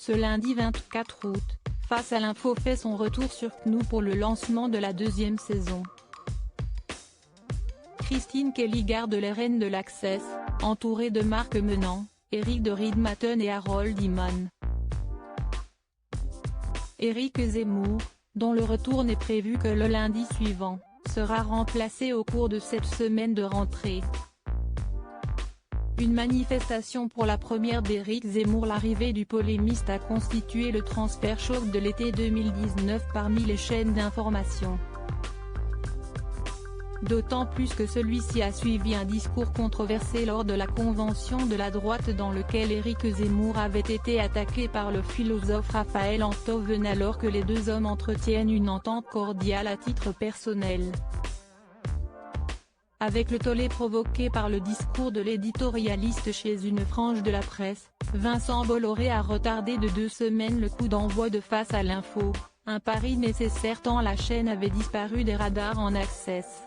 Ce lundi 24 août, Face à l'info fait son retour sur CNOO pour le lancement de la deuxième saison. Christine Kelly garde les rênes de l'Access, entourée de Marc Menant, Eric de Riedmatten et Harold Iman. Éric Zemmour, dont le retour n'est prévu que le lundi suivant, sera remplacé au cours de cette semaine de rentrée. Une manifestation pour la première d'Éric Zemmour. L'arrivée du polémiste a constitué le transfert choc de l'été 2019 parmi les chaînes d'information. D'autant plus que celui-ci a suivi un discours controversé lors de la convention de la droite dans lequel Éric Zemmour avait été attaqué par le philosophe Raphaël Enthoven alors que les deux hommes entretiennent une entente cordiale à titre personnel. Avec le tollé provoqué par le discours de l'éditorialiste chez une frange de la presse, Vincent Bolloré a retardé de 2 semaines le coup d'envoi de Face à l'info, un pari nécessaire tant la chaîne avait disparu des radars en Access.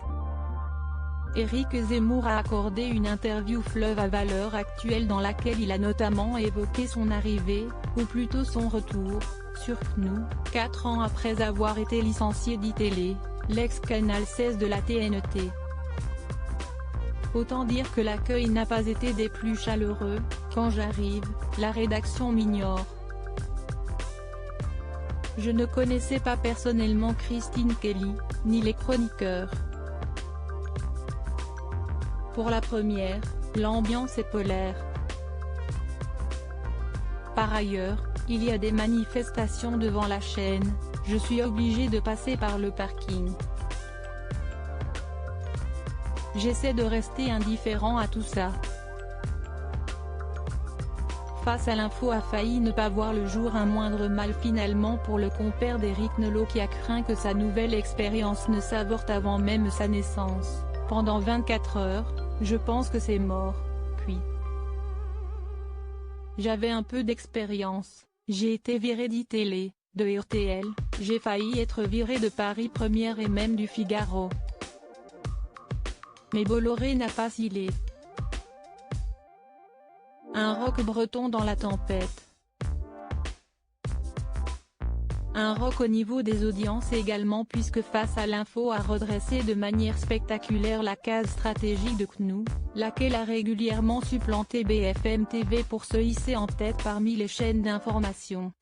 Éric Zemmour a accordé une interview fleuve à Valeurs Actuelles dans laquelle il a notamment évoqué son arrivée, ou plutôt son retour, sur CNOO, 4 ans après avoir été licencié d'ITélé, l'ex-Canal 16 de la TNT. Autant dire que l'accueil n'a pas été des plus chaleureux. Quand j'arrive, la rédaction m'ignore. Je ne connaissais pas personnellement Christine Kelly, ni les chroniqueurs. Pour la première, l'ambiance est polaire. Par ailleurs, il y a des manifestations devant la chaîne, je suis obligé de passer par le parking. J'essaie de rester indifférent à tout ça. Face à l'info a failli ne pas voir le jour. Un moindre mal finalement pour le compère d'Éric Nolot qui a craint que sa nouvelle expérience ne s'avorte avant même sa naissance. Pendant 24 heures, je pense que c'est mort, puis. J'avais un peu d'expérience, j'ai été viré d'ITélé, de RTL, j'ai failli être viré de Paris Première et même du Figaro. Mais Bolloré n'a pas scellé. Un rock breton dans la tempête. Un rock au niveau des audiences également puisque Face à l'info a redressé de manière spectaculaire la case stratégique de CNOO, laquelle a régulièrement supplanté BFM TV pour se hisser en tête parmi les chaînes d'information.